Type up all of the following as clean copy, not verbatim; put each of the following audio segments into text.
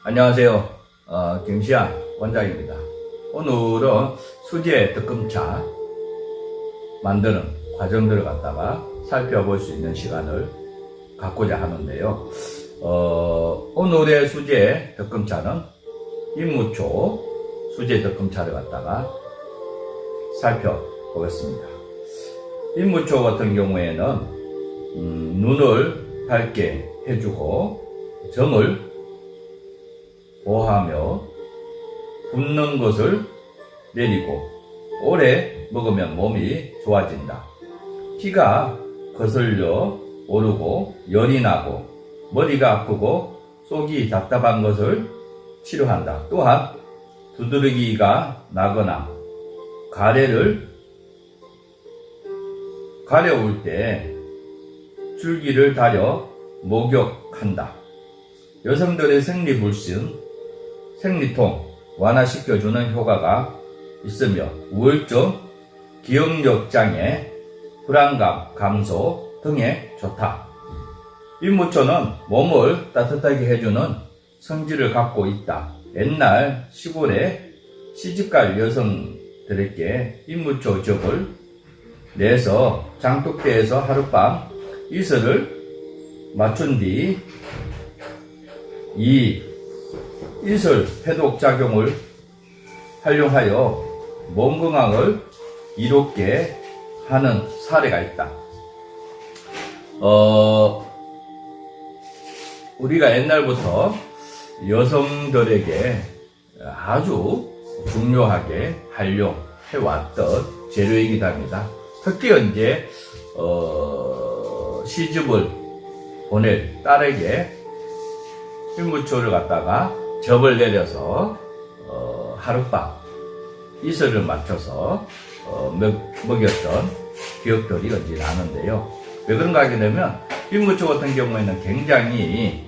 안녕하세요. 김시안 원장입니다. 오늘은 수제 뜨끔차 만드는 과정들을 갖다가 살펴볼 수 있는 시간을 갖고자 하는데요. 오늘의 수제 뜨끔차는 임무초 수제 뜨끔차를 갖다가 살펴보겠습니다. 임무초 같은 경우에는 눈을 밝게 해주고 정을 보하며 붓는 것을 내리고 오래 먹으면 몸이 좋아진다. 피가 거슬려 오르고 열이 나고 머리가 아프고 속이 답답한 것을 치료한다. 또한 두드러기가 나거나 가려울 때 줄기를 다려 목욕한다. 여성들의 생리불순, 생리통 완화시켜주는 효과가 있으며 우울증, 기억력 장애, 불안감 감소 등에 좋다. 임무초는 몸을 따뜻하게 해주는 성질을 갖고 있다. 옛날 시골에 시집갈 여성들에게 임무초 즙을 내서 장독대에서 하룻밤 이슬을 맞춘 뒤 이 이슬 해독작용을 활용하여 몸 건강을 이롭게 하는 사례가 있다. 우리가 옛날부터 여성들에게 아주 중요하게 활용해왔던 재료이기도 합니다. 특히 이제 시집을 보낼 딸에게 임무초를 갖다가 즙을 내려서 하룻밤 이슬을 맞춰서 먹였던 기억들이 언제 나는데요. 왜 그런가 하게 되면 임무초 같은 경우에는 굉장히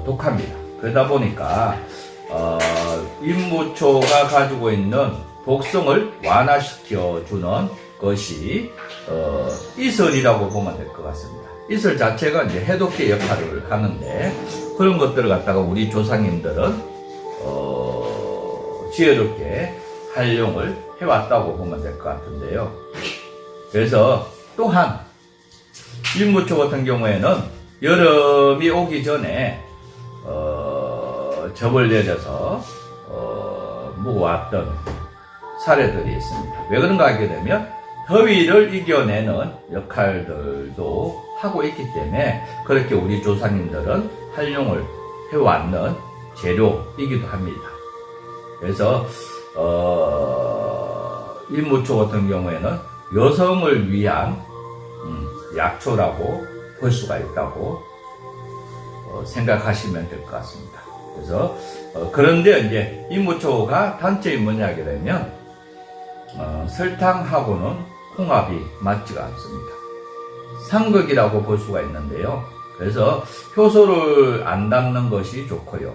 독합니다. 그러다 보니까 임무초가 가지고 있는 독성을 완화시켜주는 것이 이슬이라고 보면 될 것 같습니다. 이슬 자체가 이제 해독제 역할을 하는데 그런 것들을 갖다가 우리 조상님들은 지혜롭게 활용을 해왔다고 보면 될 것 같은데요. 그래서 또한 임무초 같은 경우에는 여름이 오기 전에 즙을 내려서 먹어왔던 사례들이 있습니다. 왜 그런가 하게 되면 더위를 이겨내는 역할들도 하고 있기 때문에 그렇게 우리 조상님들은 활용을 해왔는 재료이기도 합니다. 그래서 임무초 같은 경우에는 여성을 위한 약초라고 볼 수가 있다고 생각하시면 될 것 같습니다. 그래서 그런데 이제 임무초가 단점이 뭐냐게 되면 설탕하고는 홍합이 맞지가 않습니다. 상극이라고 볼 수가 있는데요. 그래서 효소를 안 담는 것이 좋고요.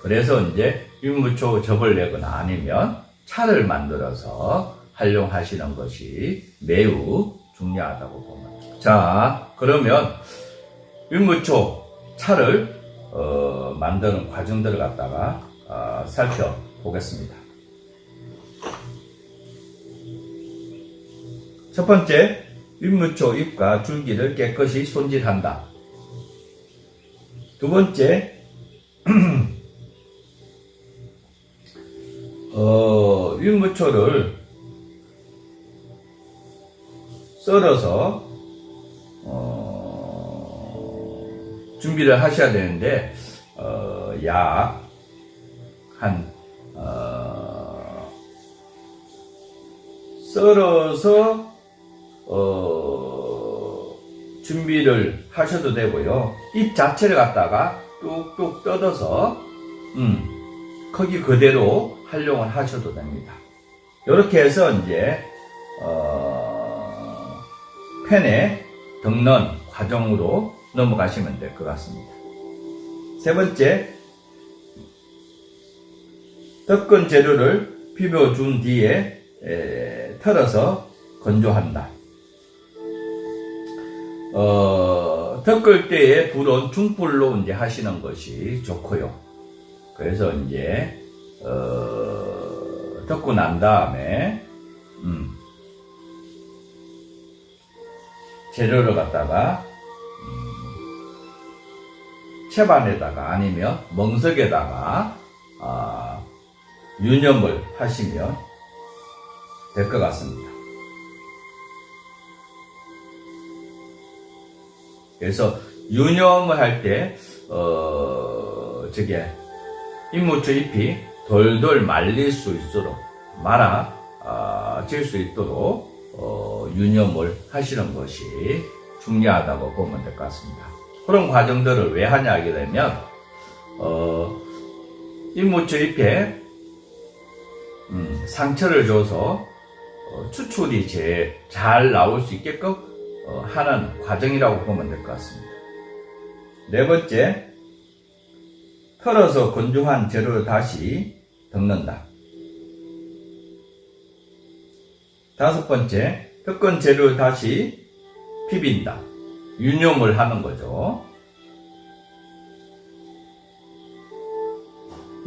그래서 이제 임무초 즙을 내거나 아니면 차를 만들어서 활용하시는 것이 매우 중요하다고 봅니다. 자, 그러면 임무초 차를 만드는 과정들을 갖다가 살펴보겠습니다. 첫 번째, 임무초 잎과 줄기를 깨끗이 손질한다. 두 번째, 임무초를 썰어서 준비를 하셔야 되는데 약 한 썰어서 준비를 하셔도 되고요. 잎 자체를 갖다가 뚝뚝 뜯어서 크기 그대로 활용을 하셔도 됩니다. 이렇게 해서 이제 팬에 덮는 과정으로 넘어가시면 될 것 같습니다. 세 번째, 덮은 재료를 비벼준 뒤에 털어서 건조한다. 덮을 때에 불은 중불로 이제 하시는 것이 좋고요. 그래서 이제 덮고 난 다음에 재료를 갖다가 채반에다가 아니면 멍석에다가 유념을 하시면 될 것 같습니다. 그래서 유념을 할 때 저게 임무초 잎이 돌돌 말릴 수 있도록 말아질 수 있도록 유념을 하시는 것이 중요하다고 보면 될 것 같습니다. 그런 과정들을 왜 하냐 하게 되면 임무초 잎에 상처를 줘서 추출이 제일 잘 나올 수 있게끔 하는 과정이라고 보면 될 것 같습니다. 네 번째, 털어서 건조한 재료를 다시 덮는다. 다섯 번째, 덮은 재료를 다시 비빈다. 유념을 하는 거죠.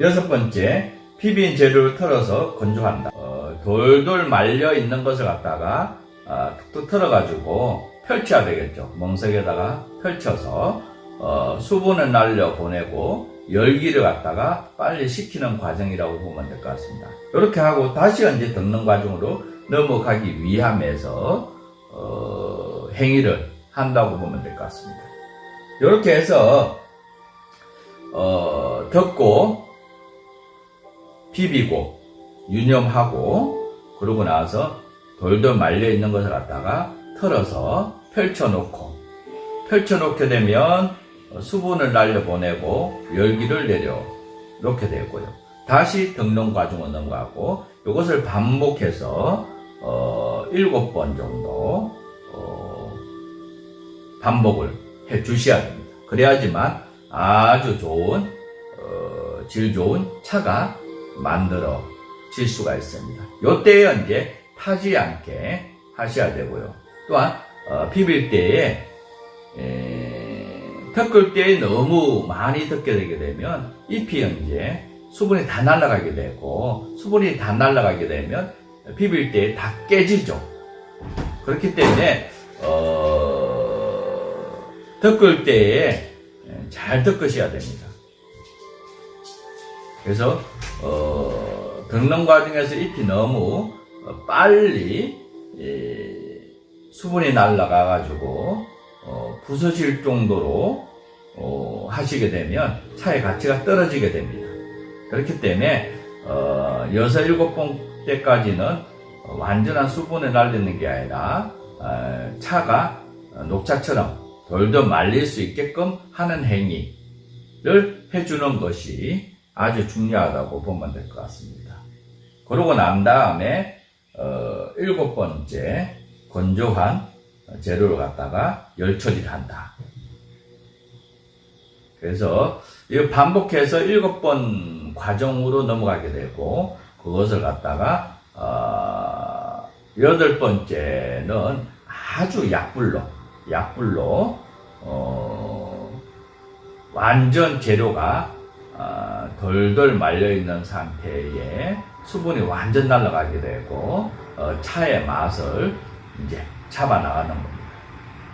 여섯 번째, 비빈 재료를 털어서 건조한다. 돌돌 말려 있는 것을 갖다가 툭툭 털어가지고 펼쳐야 되겠죠. 멍석에다가 펼쳐서 수분을 날려 보내고 열기를 갖다가 빨리 식히는 과정이라고 보면 될 것 같습니다. 이렇게 하고 다시 이제 덮는 과정으로 넘어가기 위함에서 행위를 한다고 보면 될 것 같습니다. 이렇게 해서 덮고 비비고 유념하고 그러고 나서 돌돌 말려 있는 것을 갖다가 털어서 펼쳐놓게 되면 수분을 날려보내고 열기를 내려놓게 되고요. 다시 덮는 과정으로 넘어가고 이것을 반복해서 7번 정도 반복을 해 주셔야 됩니다. 그래야지만 아주 좋은 질 좋은 차가 만들어질 수가 있습니다. 요때에 이제 타지 않게 하셔야 되고요. 또한 비빌 때에 덮을 때에 너무 많이 덮게 되게 되면 잎이 이제 수분이 다 날아가게 되고 수분이 다 날아가게 되면 비빌 때에 다 깨지죠. 그렇기 때문에 덮을 때에 잘 덮으셔야 됩니다. 그래서 덮는 과정에서 잎이 너무 빨리 수분이 날아가 가지고 부서질 정도로 하시게 되면 차의 가치가 떨어지게 됩니다. 그렇기 때문에 6, 7번 때까지는 완전한 수분을 날리는 게 아니라 차가 녹차처럼 돌돌 말릴 수 있게끔 하는 행위를 해주는 것이 아주 중요하다고 보면 될 것 같습니다. 그러고 난 다음에 7번째 건조한 재료를 갖다가 열 처리를 한다. 그래서 이 반복해서 7번 과정으로 넘어가게 되고 그것을 갖다가 8번째는 아주 약불로 완전 재료가 돌돌 말려있는 상태에 수분이 완전 날아가게 되고 차의 맛을 이제 잡아나가는 겁니다.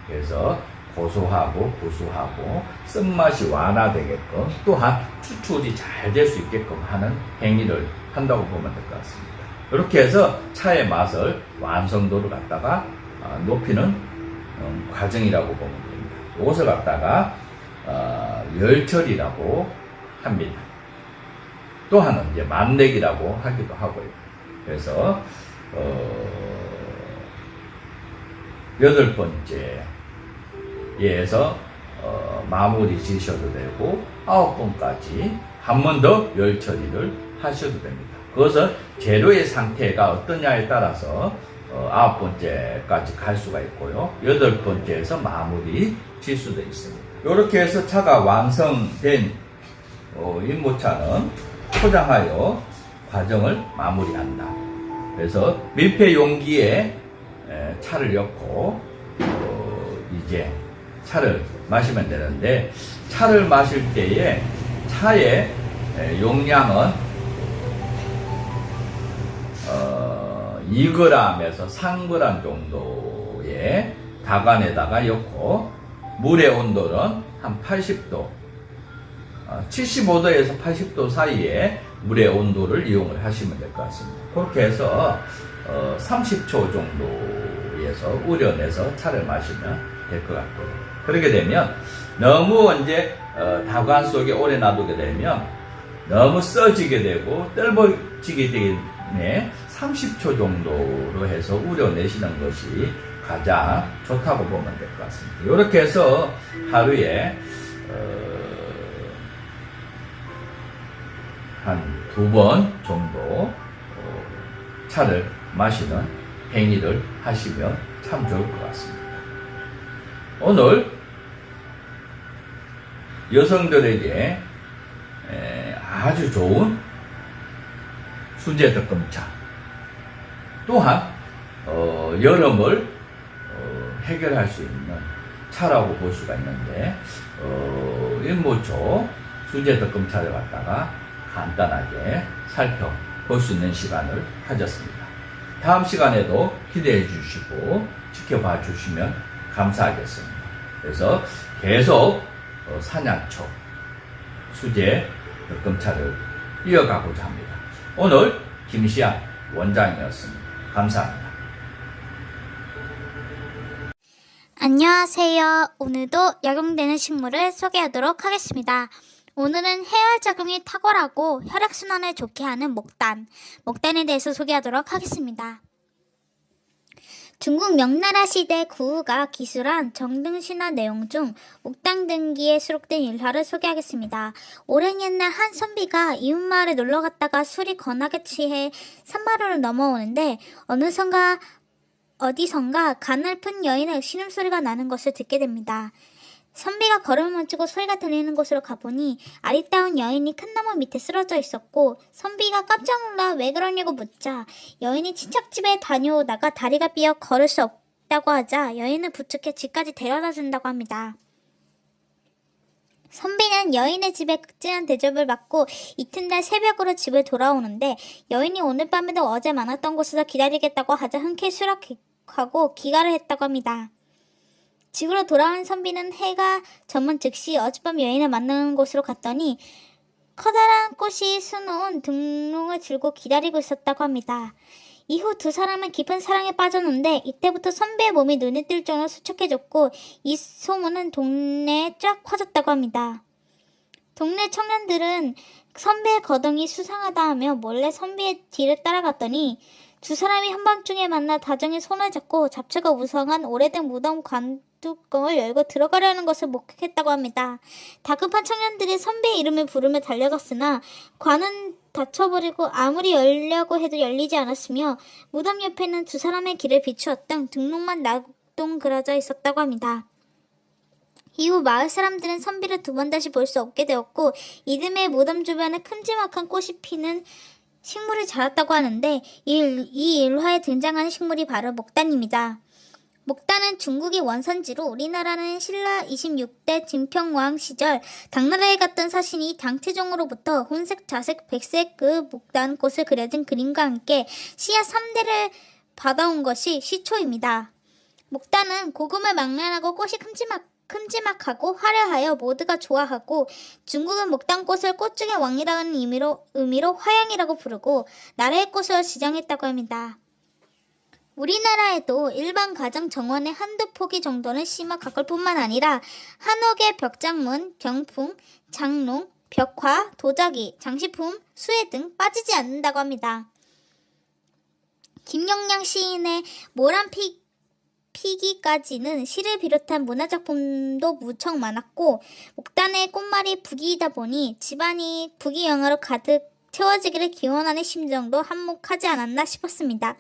그래서 고소하고 구수하고 쓴맛이 완화되게끔 또한 추출이 잘 될 수 있게끔 하는 행위를 한다고 보면 될 것 같습니다. 이렇게 해서 차의 맛을 완성도를 갖다가 높이는 과정이라고 보면 됩니다. 이것을 갖다가 열처리라고 합니다. 또한 이제 만내기라고 하기도 하고요. 그래서 8번째에서 마무리 지셔도 되고 9번까지 한 번 더 열 처리를 하셔도 됩니다. 그것은 재료의 상태가 어떠냐에 따라서 9번째까지 갈 수가 있고요. 8번째에서 마무리 질 수도 있습니다. 이렇게 해서 차가 완성된 임무차는 포장하여 과정을 마무리한다. 그래서 밀폐 용기에 차를 넣고 이제 차를 마시면 되는데 차를 마실 때에 차에 용량은 2g에서 3g 정도의 다관에다가 넣고 물의 온도는 한 80도 75도에서 80도 사이에 물의 온도를 이용을 하시면 될 것 같습니다. 그렇게 해서 30초 정도에서 우려내서 차를 마시면 될 것 같고요. 그렇게 되면 너무 이제 다관 속에 오래 놔두게 되면 너무 써지게 되고 떫어지게 되네 30초 정도로 해서 우려내시는 것이 가장 좋다고 보면 될 것 같습니다. 이렇게 해서 하루에 한 2번 정도 차를 마시는 행위를 하시면 참 좋을 것 같습니다. 오늘 여성들에게 아주 좋은 수제 덕금차 또한 여름을 해결할 수 있는 차라고 볼 수가 있는데 일모초 수제 덕금차를 갖다가 간단하게 살펴볼 수 있는 시간을 가졌습니다. 다음 시간에도 기대해 주시고 지켜봐 주시면 감사하겠습니다. 그래서 계속 산야초 수제 덕금차를 이어가고자 합니다. 오늘 김시안 원장이었습니다. 감사합니다. 안녕하세요. 오늘도 약용되는 식물을 소개하도록 하겠습니다. 오늘은 해열작용이 탁월하고 혈액순환을 좋게 하는 목단에 대해서 소개하도록 하겠습니다. 중국 명나라 시대 구우가 기술한 정등신화 내용 중 목단 등기에 수록된 일화를 소개하겠습니다. 오랜 옛날 한 선비가 이웃마을에 놀러갔다가 술이 거나게 취해 산마루를 넘어오는데 어디선가 가늘픈 여인의 신음소리가 나는 것을 듣게 됩니다. 선비가 걸음을 멈추고 소리가 들리는 곳으로 가보니 아리따운 여인이 큰 나무 밑에 쓰러져 있었고 선비가 깜짝 놀라 왜 그러냐고 묻자 여인이 친척집에 다녀오다가 다리가 삐어 걸을 수 없다고 하자 여인을 부축해 집까지 데려다 준다고 합니다. 선비는 여인의 집에 극진한 대접을 받고 이튿날 새벽으로 집에 돌아오는데 여인이 오늘 밤에도 어제 만났던 곳에서 기다리겠다고 하자 흔쾌히 수락하고 기가를 했다고 합니다. 집으로 돌아온 선비는 해가 저문 즉시 어젯밤 여인을 만나는 곳으로 갔더니 커다란 꽃이 수놓은 등롱을 들고 기다리고 있었다고 합니다. 이후 두 사람은 깊은 사랑에 빠졌는데 이때부터 선비의 몸이 눈에 띌 정도로 수척해졌고 이 소문은 동네에 쫙 퍼졌다고 합니다. 동네 청년들은 선비의 거동이 수상하다 하며 몰래 선비의 뒤를 따라갔더니 두 사람이 한밤중에 만나 다정히 손을 잡고 잡초가 우성한 오래된 무덤 관뚜껑을 열고 들어가려는 것을 목격했다고 합니다. 다급한 청년들이 선비의 이름을 부르며 달려갔으나 관은 닫혀버리고 아무리 열려고 해도 열리지 않았으며 무덤 옆에는 두 사람의 길을 비추었던 등록만 낙동그려져 있었다고 합니다. 이후 마을 사람들은 선비를 두 번 다시 볼 수 없게 되었고 이듬해 무덤 주변에 큼지막한 꽃이 피는 식물이 자랐다고 하는데 이 일화에 등장하는 식물이 바로 목단입니다. 목단은 중국의 원산지로 우리나라는 신라 26대 진평왕 시절 당나라에 갔던 사신이 당태종으로부터 혼색, 자색, 백색 그 목단꽃을 그려진 그림과 함께 씨앗 3대를 받아온 것이 시초입니다. 목단은 고금을 망라하고 꽃이 큼지막하고 화려하여 모두가 좋아하고 중국은 목단꽃을 꽃 중의 왕이라는 의미로 화양이라고 부르고 나라의 꽃으로 지정했다고 합니다. 우리나라에도 일반 가정 정원의 한두 포기 정도는 심어 가꿀 뿐만 아니라 한옥의 벽장문, 병풍, 장롱, 벽화, 도자기, 장식품, 수혜 등 빠지지 않는다고 합니다. 김영량 시인의 모란 피기까지는 시를 비롯한 문화작품도 무척 많았고 목단의 꽃말이 북이다 보니 집안이 북이영화로 가득 채워지기를 기원하는 심정도 한몫하지 않았나 싶습니다.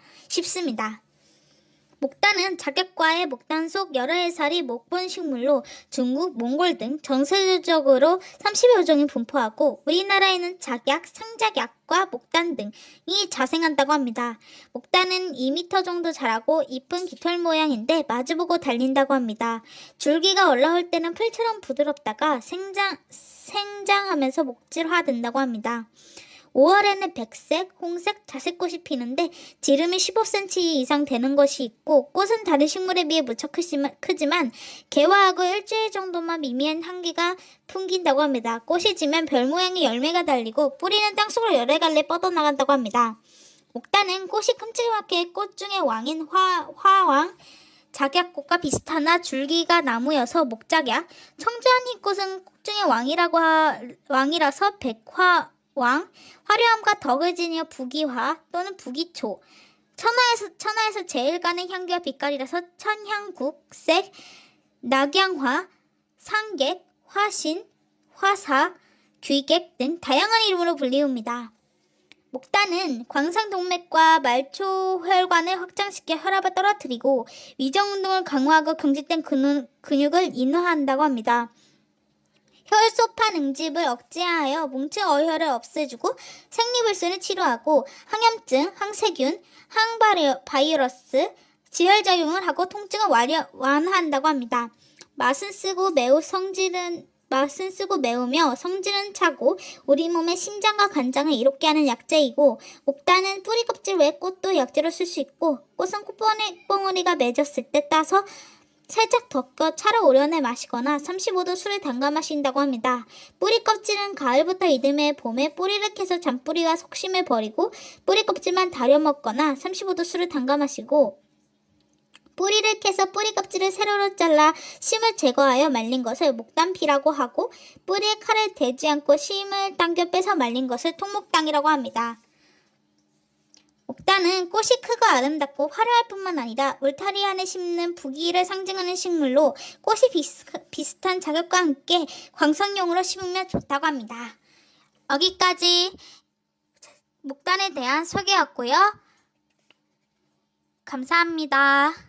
목단은 자객과의 목단 속 여러 해살이 목본 식물로 중국, 몽골 등 전 세계적으로 30여 종이 분포하고 우리나라에는 작약, 상작약과 목단 등이 자생한다고 합니다. 목단은 2m 정도 자라고 이쁜 깃털 모양인데 마주보고 달린다고 합니다. 줄기가 올라올 때는 풀처럼 부드럽다가 생장하면서 목질화된다고 합니다. 5월에는 백색, 홍색, 자색꽃이 피는데 지름이 15cm 이상 되는 것이 있고 꽃은 다른 식물에 비해 무척 크지만 개화하고 일주일 정도만 미미한 향기가 풍긴다고 합니다. 꽃이 지면 별 모양의 열매가 달리고 뿌리는 땅속으로 여러 갈래 뻗어나간다고 합니다. 목단은 꽃이 큼지막하게 꽃 중의 왕인 화왕, 작약꽃과 비슷하나 줄기가 나무여서 목작약, 청주한 흰꽃은 꽃 중의 왕이라서 백화왕, 화려함과 덕을 지니어 부기화 또는 부기초, 천하에서 제일 가는 향기와 빛깔이라서 천향국색, 낙양화, 상객, 화신, 화사, 귀객 등 다양한 이름으로 불리웁니다. 목단은 광상동맥과 말초혈관을 확장시켜 혈압을 떨어뜨리고 위정운동을 강화하고 경직된 근육을 인화한다고 합니다. 혈소판 응집을 억제하여 뭉친 어혈을 없애주고 생리불순을 치료하고 항염증, 항세균, 항바이러스, 지혈작용을 하고 통증을 완화한다고 합니다. 맛은 쓰고 매우며 성질은 차고 우리 몸의 심장과 간장을 이롭게 하는 약재이고 목단은 뿌리 껍질 외 꽃도 약재로 쓸 수 있고 꽃은 꽃봉오리가 맺었을 때 따서 살짝 덮어 차로 우려내 마시거나 35도 술을 담가 마신다고 합니다. 뿌리 껍질은 가을부터 이듬해 봄에 뿌리를 캐서 잔뿌리와 속심을 버리고 뿌리 껍질만 다려 먹거나 35도 술을 담가 마시고 뿌리를 캐서 뿌리 껍질을 세로로 잘라 심을 제거하여 말린 것을 목단피라고 하고 뿌리에 칼을 대지 않고 심을 당겨 빼서 말린 것을 통목당이라고 합니다. 목단은 꽃이 크고 아름답고 화려할 뿐만 아니라 울타리 안에 심는 부귀를 상징하는 식물로 꽃이 비슷한 자격과 함께 관상용으로 심으면 좋다고 합니다. 여기까지 목단에 대한 소개였고요. 감사합니다.